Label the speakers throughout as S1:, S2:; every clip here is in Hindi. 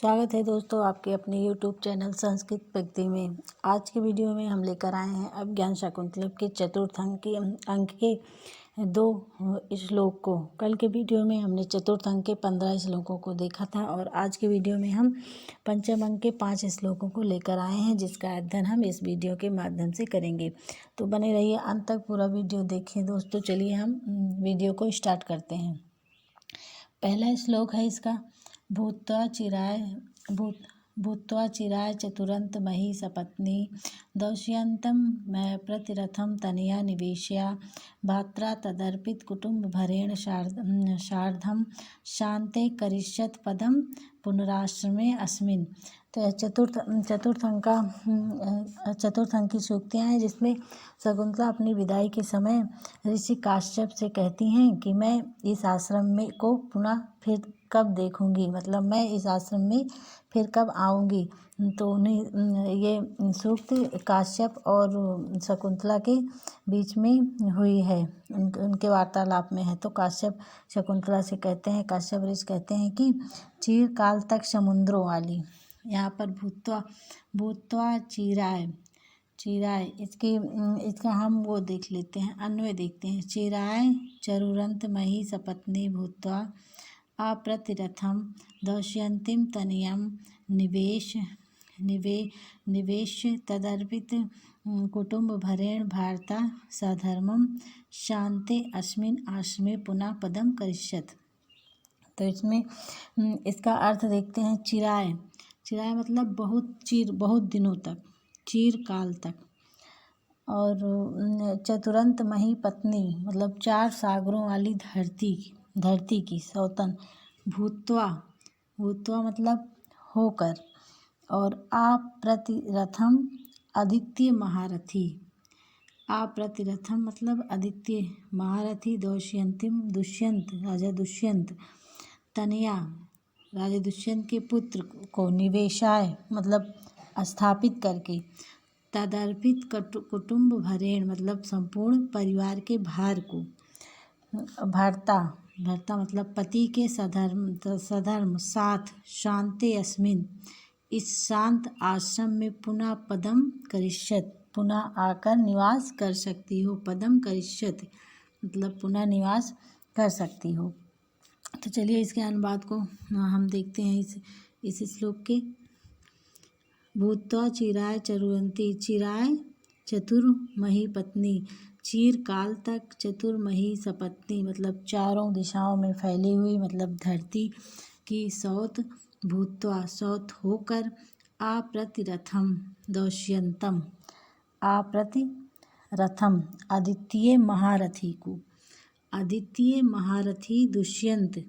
S1: स्वागत है दोस्तों आपके अपने यूट्यूब चैनल संस्कृत प्रगति में। आज के वीडियो में हम लेकर आए हैं अभिज्ञान शाकुंतलम के चतुर्थ अंक के 2 श्लोक को। कल के वीडियो में हमने चतुर्थ अंक के 15 श्लोकों को देखा था और आज के वीडियो में हम पंचम अंक के 5 श्लोकों को लेकर आए हैं, जिसका अध्ययन हम इस वीडियो के माध्यम से करेंगे। तो बने रहिए, अंत तक पूरा वीडियो देखिए दोस्तों। चलिए हम वीडियो को स्टार्ट करते हैं। पहला श्लोक है इसका, भूत्वा चिराय चतुरंत मही सपत्नी दौष्यन्तं मैं प्रतिरथम तनया निवेश्या भात्रा तदर्पित कुटुंब भरेण शार्धम शांते करिष्यत पदम पुनराश्रमे अस्मिन्। तो चतुर्थ अंक की सूक्तियाँ हैं, जिसमें शकुंतला अपनी विदाई के समय ऋषि काश्यप से कहती हैं कि मैं इस आश्रम में को पुनः फिर कब देखूंगी, मतलब मैं इस आश्रम में फिर कब आऊंगी। तो उन्हें ये सूक्त काश्यप और शकुंतला के बीच में हुई है, उनके वार्तालाप में है। तो काश्यप शकुंतला से कहते हैं, काश्यप ऋषि कहते हैं कि चिर काल तक समुद्रों वाली, यहाँ पर भूत्वा चिराय इसका हम वो देख लेते हैं, अन्वय देखते हैं। चिराय चरुरंत मही सपत्नी भूत्वा अप्रतिरथम दौष्यन्तीं तनयं निवेश तदर्पित कुटुंब भरेण भारता सधर्मम शांते अस्मिन् आश्रमे पुनः पदम करिष्यत। तो इसमें इसका अर्थ देखते हैं। चिराय मतलब बहुत दिनों तक, चिर काल तक। और चतुरंत मही पत्नी मतलब 4 सागरों वाली धरती की सौतन। भूत्वा मतलब होकर। और अप्रतिरथम अद्वितीय महारथी। अप्रतिरथम मतलब अद्वितीय महारथी। दौष्यन्तीम राजा दुष्यंत तनया राजा दुष्यंत के पुत्र को। निवेशाय मतलब स्थापित करके। तदर्पित कुटुंब भरेण मतलब संपूर्ण परिवार के भार को। भर्ता मतलब पति के सधर्म साथ। शांते अस्मिन् इस शांत आश्रम में पुनः पदम करिष्यत पुनः आकर निवास कर सकती हो। पदम करिष्यत मतलब पुनः निवास कर सकती हो। तो चलिए इसके अनुवाद को हम देखते हैं इस श्लोक के। भूत्वा चिराय चरुरंती, चिराय चतुर्मही पत्नी, चीर काल तक चतुर्मही सपत्नी मतलब चारों दिशाओं में फैली हुई, मतलब धरती की सौत। भूत्वा सौत होकर। अप्रतिरथम दौष्यंतम अप्रतिरथम अद्वितीय महारथी को। अद्वितीय महारथी दुष्यंत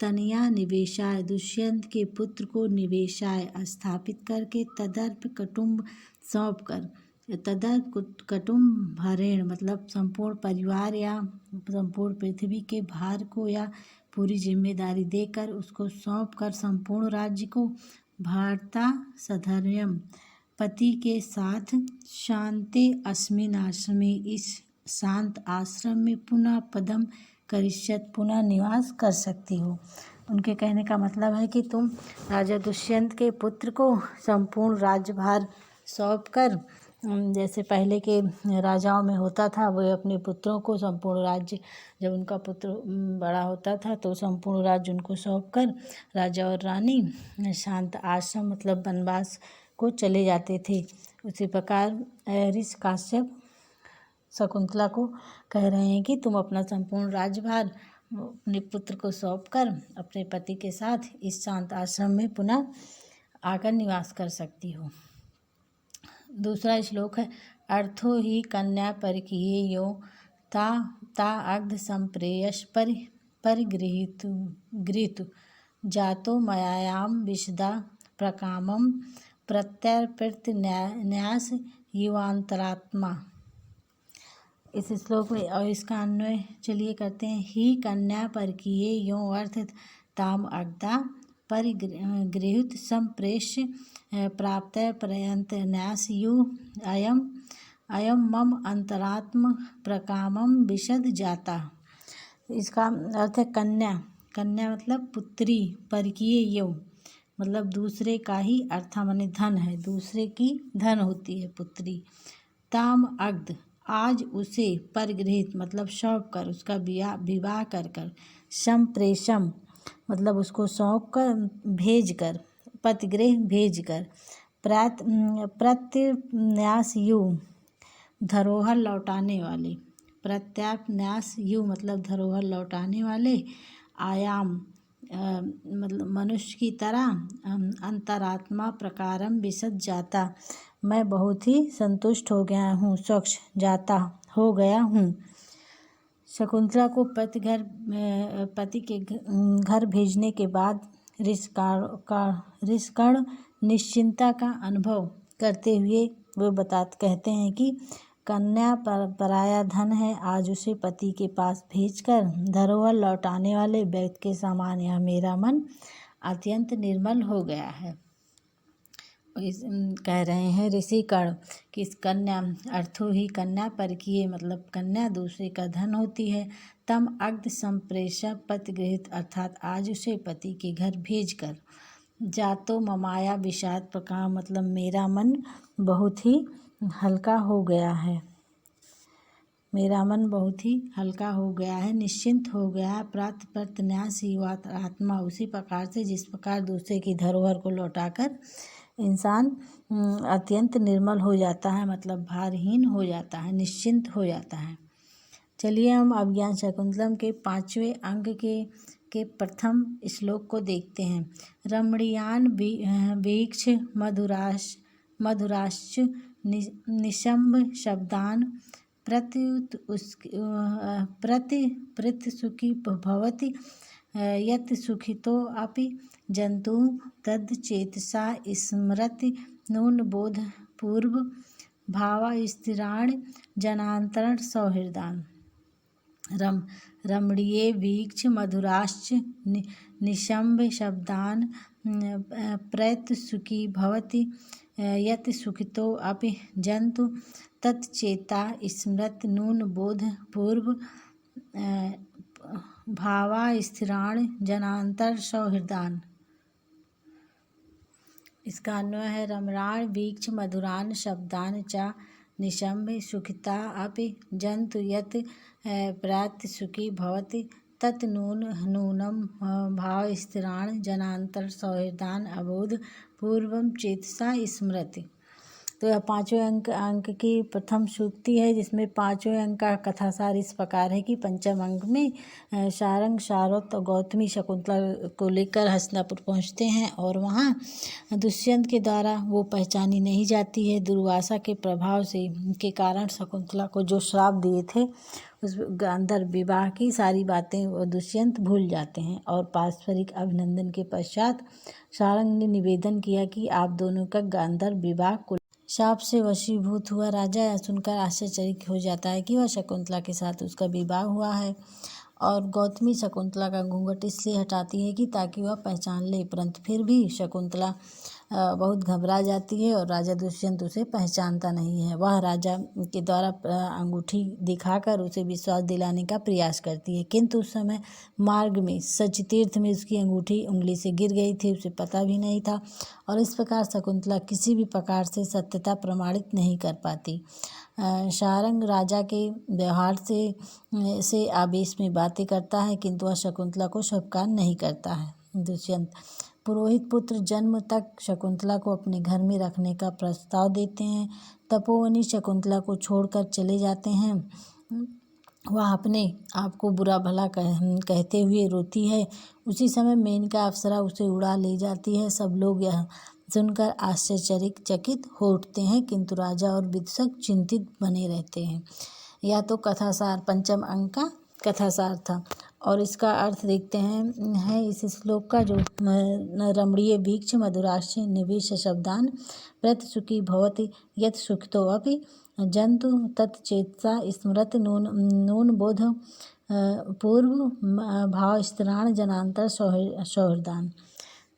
S1: तनया निवेशाय दुष्यंत के पुत्र को। निवेशाय स्थापित करके। तदर्प कुटुंब सौंप कर। तदर्प कुटुंब भरेण मतलब संपूर्ण परिवार या संपूर्ण पृथ्वी के भार को या पूरी जिम्मेदारी देकर, उसको सौंप कर संपूर्ण राज्य को। भारता सधर्म्यम पति के साथ। शांते अस्मिन् आश्रमे इस शांत आश्रम में पुनः पदम करिष्यत पुनः निवास कर सकती हो। उनके कहने का मतलब है कि तुम राजा दुष्यंत के पुत्र को संपूर्ण राज्यभार सौंप कर, जैसे पहले के राजाओं में होता था, वो अपने पुत्रों को संपूर्ण राज्य, जब उनका पुत्र बड़ा होता था तो संपूर्ण राज्य उनको सौंप कर राजा और रानी शांत आश्रम मतलब वनवास को चले जाते थे। उसी प्रकार ऋषि काश्यप शकुंतला को कह रहे हैं कि तुम अपना संपूर्ण राज्यभार अपने पुत्र को सौंप कर अपने पति के साथ इस शांत आश्रम में पुनः आकर निवास कर सकती हो। दूसरा श्लोक है, अर्थो ही कन्या परिकीयो ता अग्ध संप्रेयस परिगृहीतु जातो मयायाम विशदा प्रकामम प्रत्यर्पित न्यास युवांतरात्मा। इस श्लोक में और इसका अन्वय चलिए करते हैं। ही कन्या परकीय यो अर्थ ताम अग्धा परिगृहीत संप्रेष्य प्राप्त पर्यंत न्यास यु अयम मम अंतरात्म प्रकामम विशद जाता। इसका अर्थ है कन्या मतलब पुत्री। परकीय यो मतलब दूसरे का ही अर्था माने धन है, दूसरे की धन होती है पुत्री। ताम अग्ध आज उसे परिगृहित मतलब सौंप कर, उसका विवाह कर कर, संप्रेषम मतलब उसको सौंप कर, भेज कर, पतिगृह भेज कर, प्रत्यान्यास यु धरोहर लौटाने वाले, प्रत्यान्यास यु मतलब धरोहर लौटाने वाले, आयाम मतलब मनुष्य की तरह, अंतरात्मा प्रकारम विशद जाता मैं बहुत ही संतुष्ट हो गया हूँ, स्वच्छ जाता हो गया हूँ। शकुंतला को पति के घर भेजने के बाद ऋषिकर्ण निश्चिंता का अनुभव करते हुए वो कहते हैं कि कन्या पराया धन है, आज उसे पति के पास भेजकर धरोहर लौटाने वाले व्यक्ति के समान यह मेरा मन अत्यंत निर्मल हो गया है। कह रहे हैं ऋषिकर्ण कि इस कन्या अर्थो ही कन्या परकीय मतलब कन्या दूसरे का धन होती है। तम अग्ध संप्रेषा पतिगृहित अर्थात आज उसे पति के घर भेजकर, जातो ममाया विषाद प्रकार मतलब मेरा मन बहुत ही हल्का हो गया है, मेरा मन बहुत ही हल्का हो गया है, निश्चिंत हो गया है। प्रत्यान्यास ही आत्मा उसी प्रकार से जिस प्रकार दूसरे की धरोहर को लौटाकर इंसान अत्यंत निर्मल हो जाता है, मतलब भारहीन हो जाता है, निश्चिंत हो जाता है। चलिए हम अभिज्ञान शाकुंतलम के 5वें अंग के प्रथम श्लोक को देखते हैं। रमणीयान वीक्ष मधुराश्च निशम्ब शब्दान प्रत्युत सुखी भवति यत् सुखितो अपि जंतु तद् चेतसा स्मरति नून बोध पूर्व भावास्थिराणि जनान्तरण सौहृदान। रमणीये वीक्ष मधुराश्च निशम्ब शब्दान प्रयत सुखी भवति यत् सुखितो अपि जंतु तच्चेता स्मृत नून बोध पूर्व भावास्थिराणि जनांतर सौहृदान। इसका अन्वय है रमणान वीक्ष मधुरान शब्दान च निशम्ब सुखिता अपि जंतु यत् प्रयत सुखी भवति तत् नूनम भावस्थिराण जनांतर सौहृदान अबोध पूर्वम चेतसा स्मृति। तो यह 5वें अंक की प्रथम सूक्ति है, जिसमें 5वें अंक का कथासार इस प्रकार है कि पंचम अंक में शारंग शारद और गौतमी शकुंतला को लेकर हस्तिनापुर पहुंचते हैं और वहां दुष्यंत के द्वारा वो पहचानी नहीं जाती है। दुर्वासा के प्रभाव से के कारण शकुंतला को जो श्राप दिए थे उस अंदर विवाह की सारी बातें वो दुष्यंत भूल जाते हैं और पारस्परिक अभिनंदन के पश्चात शारंग ने निवेदन किया कि आप दोनों का गांधर विवाह को शाप से वशीभूत हुआ। राजा यह सुनकर आश्चर्यचकित हो जाता है कि वह शकुंतला के साथ उसका विवाह हुआ है और गौतमी शकुंतला का घूंघट इसलिए हटाती है कि ताकि वह पहचान ले, परंतु फिर भी शकुंतला बहुत घबरा जाती है और राजा दुष्यंत उसे पहचानता नहीं है। वह राजा के द्वारा अंगूठी दिखाकर उसे विश्वास दिलाने का प्रयास करती है, किंतु उस समय मार्ग में सचतीर्थ में उसकी अंगूठी उंगली से गिर गई थी, उसे पता भी नहीं था और इस प्रकार शकुंतला किसी भी प्रकार से सत्यता प्रमाणित नहीं कर पाती। शारंग राजा के व्यवहार से आवेश में बातें करता है, किंतु वह शकुंतला को स्वीकार नहीं करता है। दुष्यंत पुरोहित पुत्र जन्म तक शकुंतला को अपने घर में रखने का प्रस्ताव देते हैं। तपोवनी शकुंतला को छोड़कर चले जाते हैं। वह अपने आप को बुरा भला कहते हुए रोती है। उसी समय मेनका अप्सरा उसे उड़ा ले जाती है। सब लोग यह सुनकर आश्चर्यचकित हो उठते हैं, किंतु राजा और विदूषक चिंतित बने रहते हैं। यह तो कथासार पंचम अंक का कथासार था और इसका अर्थ देखते हैं इस श्लोक का, जो रमणीय वीक्ष मधुराश्च निवेश शब्दान प्रत सुखी भवति यत् सुखितो अपि जंतु तत्चेतसा स्मृत नून बोध पूर्व भावस्थिराण जनांतर सौहृदान।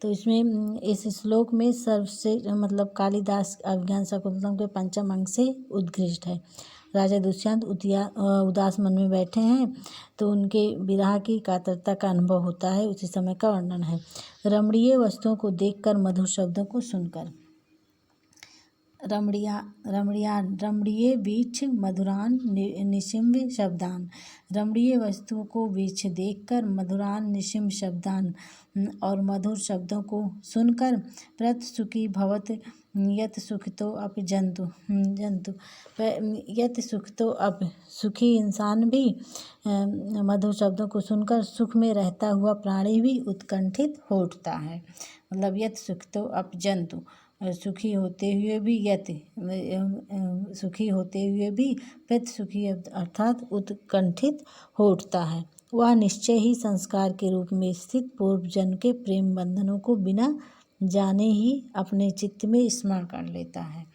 S1: तो इसमें इस श्लोक में सर्वश्रेष्ठ मतलब कालिदास अभिज्ञान शाकुंतलम के पंचम अंक से उद्घृष्ट है। राजा दुष्यंत उदास मन में बैठे हैं, तो उनके विरह की कातरता का अनुभव होता है। उसी समय का वर्णन है। रमणीय वस्तुओं को देखकर, मधुर शब्दों को सुनकर। रमणीय वीक्ष मधुरान निशिम्ब शब्दान। रमणीय वस्तुओं को वीक्ष देखकर, मधुरान निशिम्ब शब्दान और मधुर शब्दों को सुनकर, प्रत सुखी भवत यत सुखितो अप जंतु यत सुखितो अप, सुखी इंसान भी मधुर शब्दों को सुनकर सुख में रहता हुआ प्राणी भी उत्कंठित हो उठता है। मतलब यत सुखितो अप जंतु, सुखी होते हुए भी प्रत सुखी अर्थात उत्कंठित हो उठता है। वह निश्चय ही संस्कार के रूप में स्थित पूर्व जन्म के प्रेम बंधनों को बिना जाने ही अपने चित्त में स्मरण कर लेता है।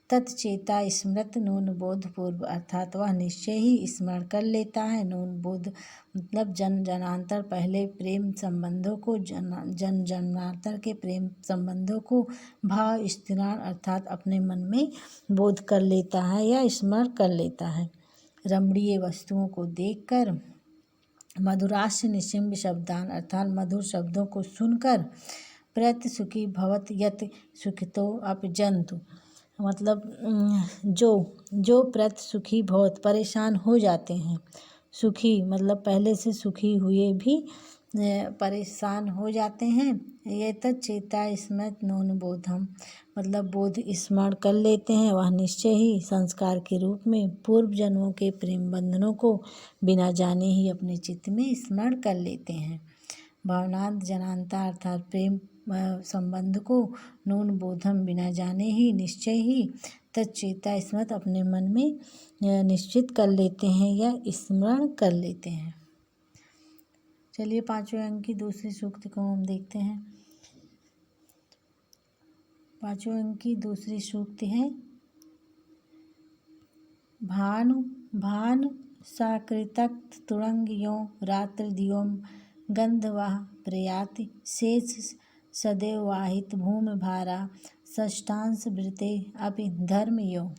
S1: तत्चेता स्मृत नून बोध पूर्व, अर्थात वह निश्चय ही स्मरण कर लेता है। नून बोध मतलब जन्मांतर पहले प्रेम संबंधों को, जन्मांतर के प्रेम संबंधों को भाव स्थिरान अर्थात अपने मन में बोध कर लेता है या स्मरण कर लेता है। रमणीय वस्तुओं को देखकर, मधुरास्य निशिम्ब शब्दान अर्थात मधुर शब्दों को सुनकर, प्रत सुखी भवत यत सुखितो अप जंतु मतलब जो प्रत सुखी भवत परेशान हो जाते हैं, सुखी मतलब पहले से सुखी हुए भी परेशान हो जाते हैं। ये तच्चेता स्मृत नून बोधम मतलब बोध स्मरण कर लेते हैं, वह निश्चय ही संस्कार के रूप में पूर्व जन्मों के प्रेम बंधनों को बिना जाने ही अपने चित्त में स्मरण कर लेते हैं। भावनांत जनांता अर्थात प्रेम संबंध को, नून बोधम बिना जाने ही, निश्चय ही, तच्चेता स्मृत अपने मन में निश्चित कर लेते हैं या स्मरण कर लेते हैं। चलिए 5वें अंक की दूसरी सूक्त को हम देखते हैं। 5वें अंक की दूसरी सूक्त है भानु साकृतक तुरंग यो रात्र दियोम गंधवाह प्रयाति शेष सदैव वाहित भूमि भारा षष्ठांश वृते अपि धर्म यो।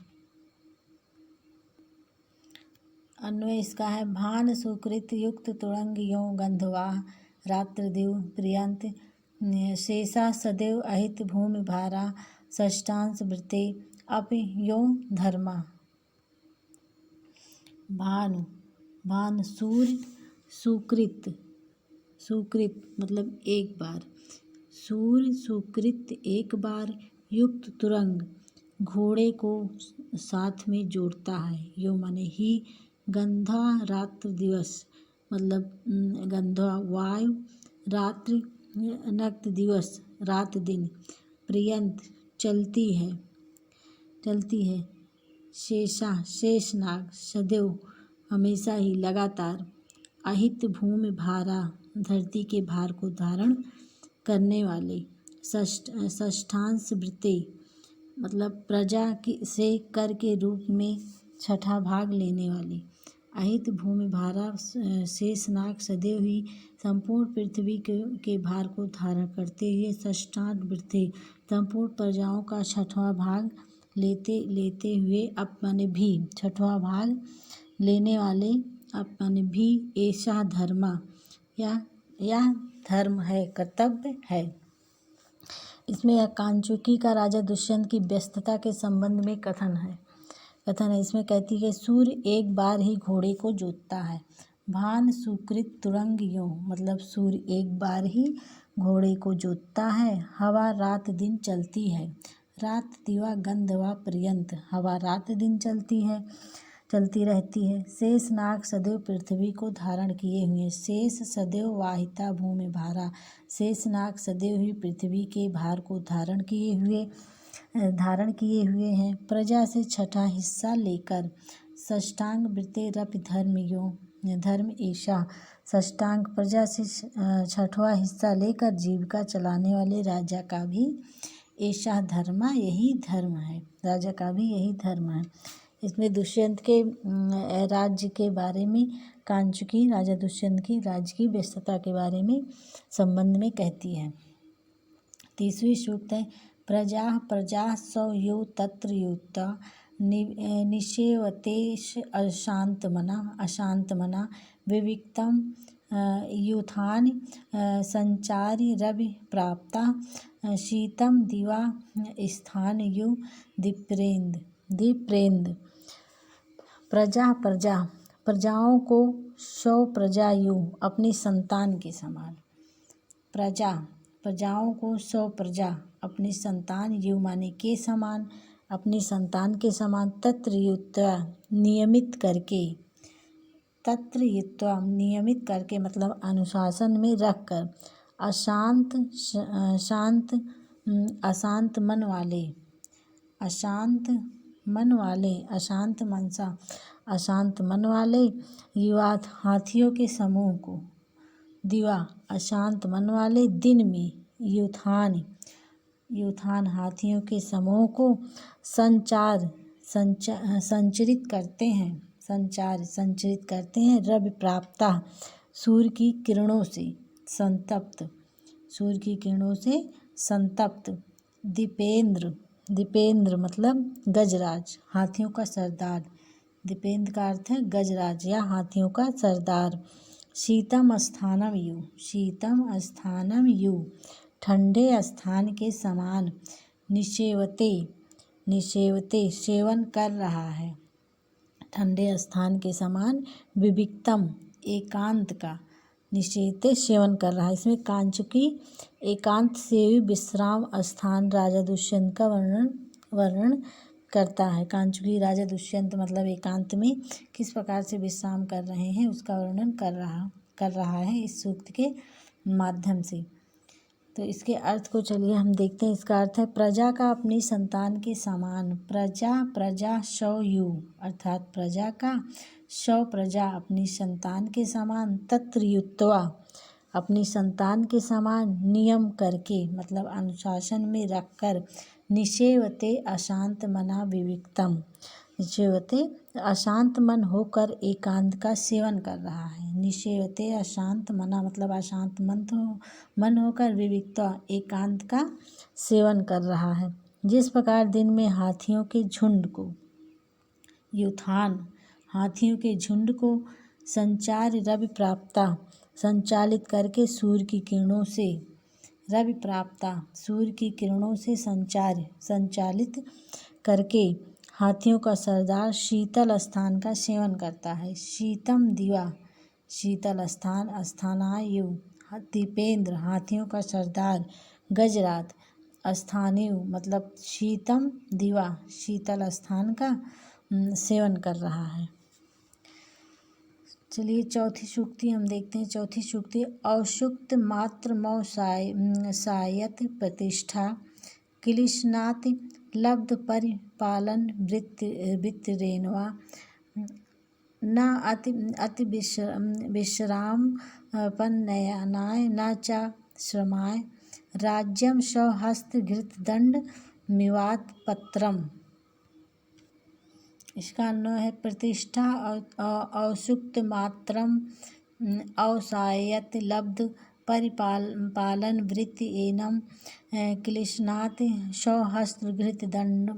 S1: अन्वय इसका है भान सुकृत युक्त तुरंग यो गंधवाह रात्र दिव प्रियंत शेषा सदैव अहित भूमि भारा षष्ठांश वृते अपि यो धर्मा। भानु सूर्य, सुकृत मतलब एक बार, सूर्य सुकृत एक बार, युक्त तुरंग घोड़े को साथ में जोड़ता है। यो माने ही, गंधा रात्र दिवस मतलब गंधा वायु, रात्रि नक्त दिवस रात दिन, प्रियंत चलती है, शेषनाग सदैव हमेशा ही लगातार, अहित भूमि भारा धरती के भार को धारण करने वाले, षष्ठांश वृते मतलब प्रजा से कर के रूप में छठा भाग लेने वाले, अहित भूमि भारा शेषनाग सदैव ही संपूर्ण पृथ्वी के भार को धारण करते हुए, षष्ठांश वृते संपूर्ण प्रजाओं का छठवां भाग लेते हुए, अपने भी छठवां भाग लेने वाले, अपने भी ऐसा धर्मा या धर्म है, कर्तव्य है। इसमें कांचुकी का राजा दुष्यंत की व्यस्तता के संबंध में कथन है। इसमें कहती है सूर्य एक बार ही घोड़े को जोतता है। भान सुकृत तुरंग यो मतलब सूर्य एक बार ही घोड़े को जोतता है। हवा रात दिन चलती है। रात दिवा गंधवा पर्यंत हवा रात दिन चलती रहती है। शेष नाग सदैव पृथ्वी को धारण किए हुए। शेष सदैव वाहिता भूमि भारा शेष नाग सदैव ही पृथ्वी के भार को धारण किए हुए हैं। प्रजा से छठा हिस्सा लेकर षष्ठांग वृते रप धर्म यो धर्म ईशा षष्ठांग प्रजा से छठवां हिस्सा लेकर जीविका चलाने वाले राजा का भी ऐसा धर्मा यही धर्म है। राजा का भी यही धर्म है। इसमें दुष्यंत के राज्य के बारे में कांचुकी राजा दुष्यंत की राज्य की व्यस्तता के बारे में संबंध में कहती है। तीसरी सूक्त है प्रजा सौ यो तत्र युक्ता निषेवतेश अशांत मना विविक्तम यूथान संचारी रवि प्राप्ता शीतम दिवा स्थान यु दीप्रेंद प्रजाओं को सौ प्रजा यु अपनी संतान के समान। प्रजाओं को सौ प्रजा अपनी संतान यु माने के समान, अपनी संतान के समान तत्र युक्त्वा नियमित करके मतलब अनुशासन में रखकर अशांत मन वाले युवा हाथियों के समूह को अशांत मन वाले दिन में यूथान हाथियों के समूह को संचरित करते हैं रवि प्राप्ता सूर्य की किरणों से संतप्त दीपेंद्र मतलब गजराज हाथियों का सरदार। दीपेंद्र का अर्थ है गजराज या हाथियों का सरदार। शीतम स्थानम यु ठंडे स्थान के समान निषेवते सेवन कर रहा है। ठंडे स्थान के समान विविक्तम एकांत का निषेवते सेवन कर रहा है। इसमें कांचुकी एकांत से विश्राम स्थान राजा दुष्यंत का वर्णन करता है। कांचुकी राजा दुष्यंत मतलब एकांत में किस प्रकार से विश्राम कर रहे हैं उसका वर्णन कर रहा है इस सूक्त के माध्यम से। तो इसके अर्थ को चलिए हम देखते हैं। इसका अर्थ है प्रजा का अपनी संतान के समान। प्रजा सौ यु अर्थात प्रजा का सौ प्रजा अपनी संतान के समान तत्र युक्त्वा अपनी संतान के समान नियम करके मतलब अनुशासन में रखकर निषेवते अशांत मना विविक्तम निषेवते अशांत मन होकर एकांत का सेवन कर रहा है। निषेवते अशांत मना मतलब अशांत मन होकर विविक्ता एकांत का सेवन कर रहा है। जिस प्रकार दिन में हाथियों के झुंड को यूथान हाथियों के झुंड को संचार रवि प्राप्ता संचालित करके सूर्य की किरणों से रवि प्राप्ता सूर्य की किरणों से संचालित करके हाथियों का सरदार शीतल स्थान का सेवन करता है। शीतम दिवा शीतल स्थानायु दीपेंद्र हाथियों का सरदार गजरात स्थानीय मतलब शीतम दिवा शीतल स्थान का सेवन कर रहा है। चलिए चौथी सूक्ति हम देखते हैं। चौथी सूक्ति औसुक्त मात्र मौ सायत प्रतिष्ठा क्लिशनात् लब्ध परिपालन वृत्तिरेन्वा न अति विश्राम पन्नयनाय न च श्रमाय राज्यम स्वहस्त घृत दंड मिवात पत्रम। इसका अन्वय है प्रतिष्ठा औसुक्त मात्रम औसायत लब्ध परिपालन वृत्ति एनम क्लिशनात् स्वहस्त घृत दंड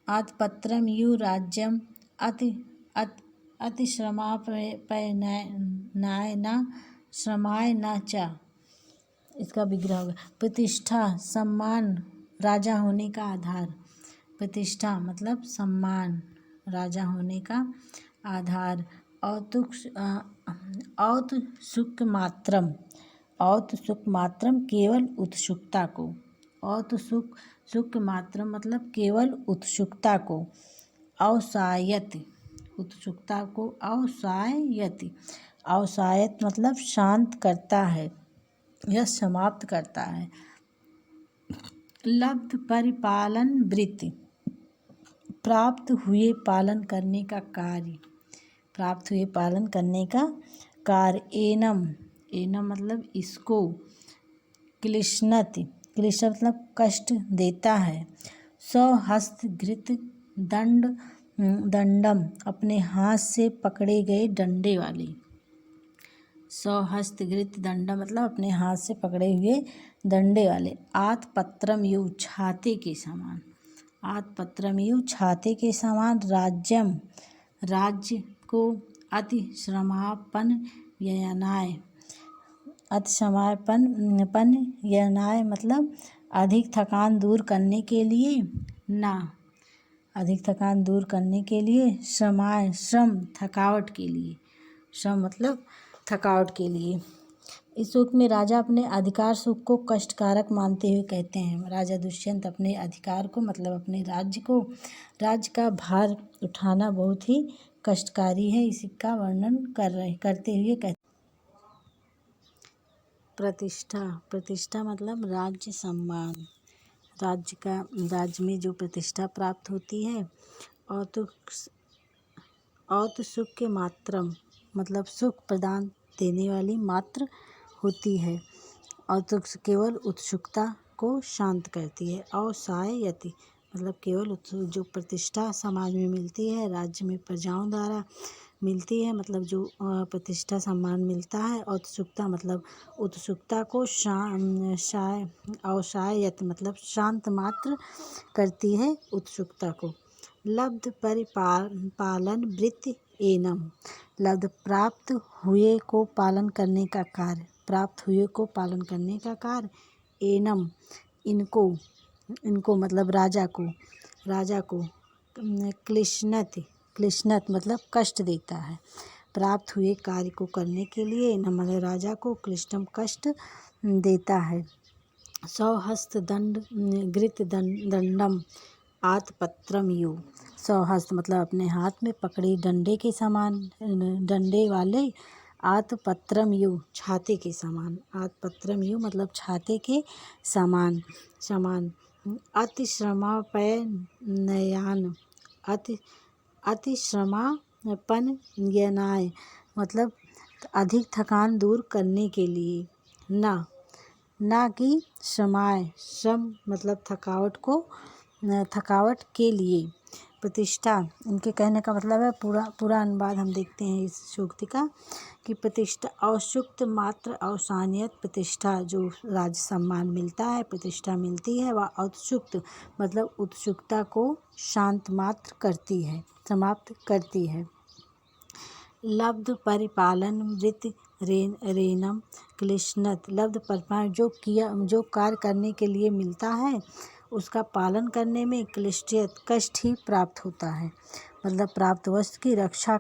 S1: आत्पत्रम यु राज्यम अति श्रमाय न च। इसका विग्रह होगा प्रतिष्ठा सम्मान राजा होने का आधार। प्रतिष्ठा मतलब सम्मान राजा होने का आधार। औत्सुक मात्रम केवल उत्सुकता को। औत्सुक मात्रम मतलब केवल उत्सुकता को। औसायत उत्सुकता को औसायत मतलब शांत करता है या समाप्त करता है। लब्ध परिपालन वृत्ति प्राप्त हुए पालन करने का कार्य। एनम मतलब इसको। क्लिशनत मतलब कष्ट देता है। स्वहस्त घृत दंडम अपने हाथ से पकड़े गए डंडे वाले। स्वहस्त घृत दंड मतलब अपने हाथ से पकड़े हुए डंडे वाले। आत्पत्रम यु छाते के समान। आत्पत्रम यु छाते के समान। राज्यम राज्य को। अतिश्रमापन यनाय अतिश्रमापन यनाय मतलब अधिक थकान दूर करने के लिए। ना अधिक थकान दूर करने के लिए। श्रमाय श्रम थकावट के लिए। श्रम मतलब थकावट के लिए। इस सूक्त में राजा अपने अधिकार सुख को कष्टकारक मानते हुए कहते हैं। राजा दुष्यंत अपने अधिकार को मतलब अपने राज्य का भार उठाना बहुत ही कष्टकारी है, इसका वर्णन करते हुए कहते। प्रतिष्ठा मतलब राज्य सम्मान। राज्य में जो प्रतिष्ठा प्राप्त होती है। और तो सुख के मात्रम मतलब सुख प्रदान देने वाली मात्र होती है। और तो केवल उत्सुकता को शांत करती है। अवसाययति मतलब केवल जो प्रतिष्ठा समाज में मिलती है, राज्य में प्रजाओं द्वारा मिलती है, मतलब जो प्रतिष्ठा सम्मान मिलता है। उत्सुकता मतलब उत्सुकता को अवसाययत मतलब शांत मात्र करती है उत्सुकता को। लब्ध परिपालन वृत्ति एनम लब्ध प्राप्त हुए को पालन करने का कार्य। प्राप्त हुए को पालन करने का कार्य। एनम इनको मतलब राजा को क्लिश्नत मतलब कष्ट देता है। प्राप्त हुए कार्य को करने के लिए मतलब राजा को क्लिष्टम कष्ट देता है। स्वहस्त घृत दंडम आत्पत्रम यु। स्वहस्त मतलब अपने हाथ में पकड़ी डंडे के समान डंडे वाले। आत्पत्रम यु छाते के समान। आत्पत्रम यु मतलब छाते के समान। अतिश्रमापयनयान अतिश्रमापन यनाय मतलब अधिक थकान दूर करने के लिए। ना कि श्रम मतलब थकावट के लिए। प्रतिष्ठा इनके कहने का मतलब है पूरा अनुवाद हम देखते हैं इस सूक्त का कि प्रतिष्ठा औसुक्त मात्र अवसानियत प्रतिष्ठा जो राज सम्मान मिलता है, प्रतिष्ठा मिलती है, वह औत्सुक्त मतलब उत्सुकता को शांत मात्र करती है, समाप्त करती है। लब्ध परिपालन वृत्ति रेनम क्लिश्नत लब्ध परिपालन जो कार्य करने के लिए मिलता है उसका पालन करने में क्लिष्टियत कष्ट ही प्राप्त होता है। मतलब प्राप्त वस्तु की रक्षा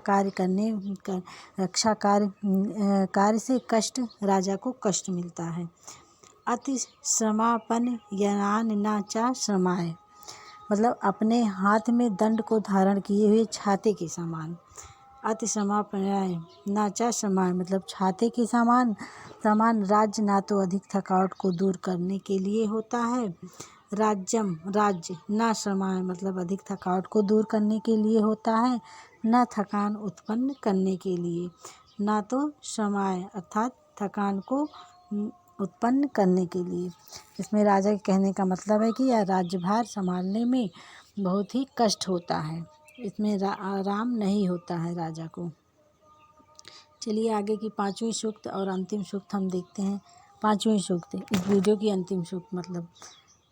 S1: कार्य से कष्ट राजा को कष्ट मिलता है। अति श्रमापन यनान ना चा श्रमाय मतलब अपने हाथ में दंड को धारण किए हुए छाते के समान। अति समापनाय नाचा समाय मतलब छाते के समान राज्य ना तो अधिक थकावट को दूर करने के लिए होता है। राज्य ना समाय मतलब अधिक थकावट को दूर करने के लिए होता है, न थकान उत्पन्न करने के लिए। ना तो समाय अर्थात थकान को उत्पन्न करने के लिए। इसमें राजा के कहने का मतलब है कि यह राज्यभार संभालने में बहुत ही कष्ट होता है, इसमें आराम नहीं होता है राजा को। चलिए आगे की 5वीं सूक्त और अंतिम सूक्त हम देखते हैं। 5वीं सूक्त इस वीडियो की अंतिम सूक्त मतलब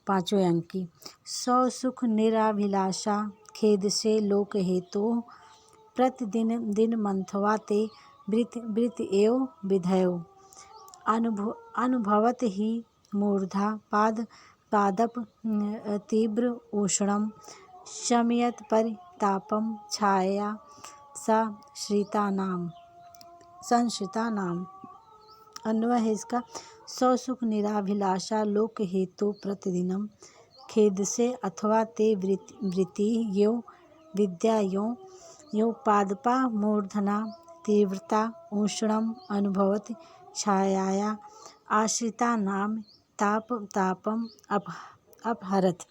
S1: 5वें अंक की। सौ सुख निराभिलाषा खेद से लोक हेतु प्रतिदिन मंथवा ते वृत एव विधयो अनुभवत ही मूर्धा पादप तीव्र उष्णम शमयत परितापम छाया संश्रिता नाम। अन्वय है इसका। सौ सुख निराभिलाषा लोक हेतु प्रतिदिनम खेद से अथवा ते वृत्ति यो विद्या यो पादपा मूर्धना तीव्रता उष्णम अनुभवत छाया आश्रिता नाम तापम अपहरत।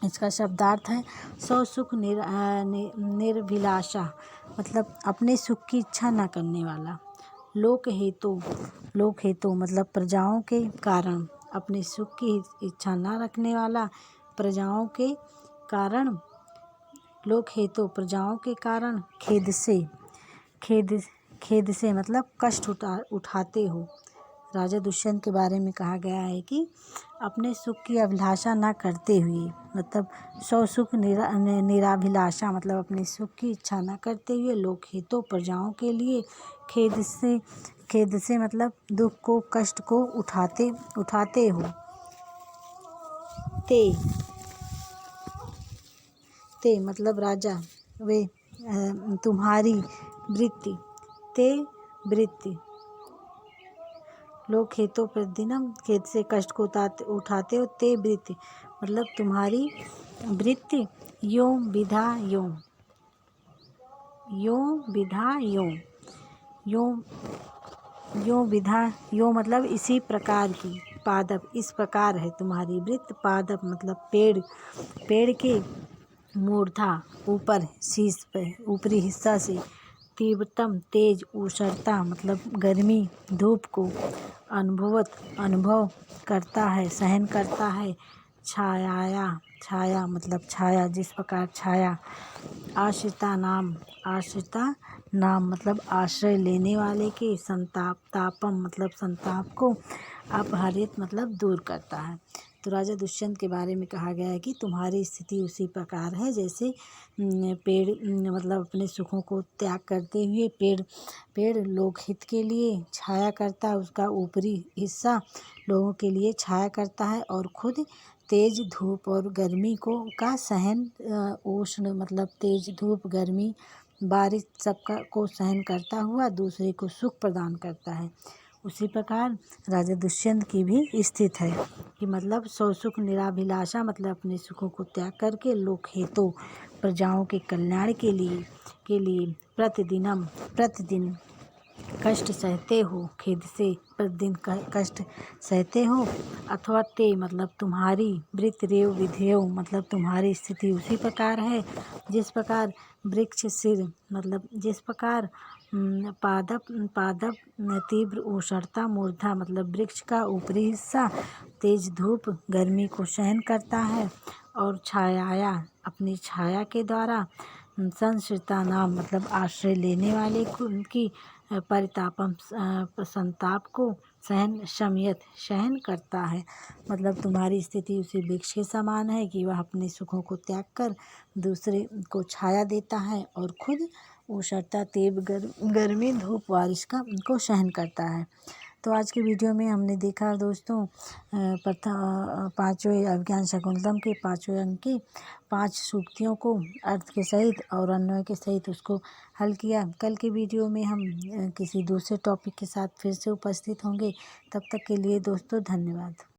S1: इसका शब्दार्थ है सौ सुख निर्भिलाषा मतलब अपने सुख की इच्छा न करने वाला। लोक हेतु मतलब प्रजाओं के कारण, अपने सुख की इच्छा न रखने वाला प्रजाओं के कारण। लोक हेतु प्रजाओं के कारण खेद खेद से मतलब कष्ट उठाते हो। राजा दुष्यंत के बारे में कहा गया है कि अपने सुख की अभिलाषा ना करते हुए, मतलब सौ सुख निराभिलाषा, मतलब अपने सुख की इच्छा ना करते हुए लोक हितों प्रजाओं के लिए खेद से मतलब दुख को कष्ट को उठाते हो। ते मतलब राजा, वे तुम्हारी वृत्ति, ते वृत्ति लोग खेतों प्रतिदिनम खेत से कष्ट को उठाते हो। ते वृत्ति मतलब तुम्हारी वृत्ति, यो विधा यो विधा यो विधा यो मतलब इसी प्रकार की। पादप इस प्रकार है तुम्हारी वृत्ति। पादप मतलब पेड़ के मूर्धा ऊपर शीर्ष पे ऊपरी हिस्सा से। तीव्रतम तेज, उष्णता मतलब गर्मी, धूप को अनुभव करता है, सहन करता है। छाया मतलब छाया, जिस प्रकार छाया। आश्रिता नाम मतलब आश्रय लेने वाले के। तापम मतलब संताप को। अपहरित मतलब दूर करता है। तो राजा दुष्यंत के बारे में कहा गया है कि तुम्हारी स्थिति उसी प्रकार है जैसे पेड़ मतलब अपने सुखों को त्याग करते हुए पेड़ लोकहित के लिए छाया करता है, उसका ऊपरी हिस्सा लोगों के लिए छाया करता है और खुद तेज धूप और गर्मी का सहन, उष्ण मतलब तेज धूप, गर्मी, बारिश सबका को सहन करता हुआ दूसरे को सुख प्रदान करता है। उसी प्रकार राजा दुष्यंत की भी स्थिति है कि मतलब सौ सुख निराभिलाषा मतलब अपने सुखों को त्याग करके लोक हेतु प्रजाओं के कल्याण के लिए प्रतिदिन कष्ट सहते हो। खेद से प्रतिदिन कष्ट सहते हो। अथवा ते मतलब तुम्हारी वृत्ति, रेव विधेय मतलब तुम्हारी स्थिति उसी प्रकार है जिस प्रकार वृक्ष सिर मतलब जिस प्रकार पादप तीव्र उष्णता, मूर्धा मतलब वृक्ष का ऊपरी हिस्सा तेज धूप गर्मी को सहन करता है और छाया अपनी छाया के द्वारा संश्रिता नाम मतलब आश्रय लेने वाले की परितापम संताप को सहन करता है। मतलब तुम्हारी स्थिति उसी वृक्ष के समान है कि वह अपने सुखों को त्याग कर दूसरे को छाया देता है और खुद उष्णता, तीव्र गर्मी, धूप, बारिश का उनको सहन करता है। तो आज के वीडियो में हमने देखा दोस्तों पाँचवें अभिज्ञान शाकुंतलम के 5वें अंक की 5 सूक्तियों को अर्थ के सहित और अन्वय के सहित उसको हल किया। कल के वीडियो में हम किसी दूसरे टॉपिक के साथ फिर से उपस्थित होंगे। तब तक के लिए दोस्तों धन्यवाद।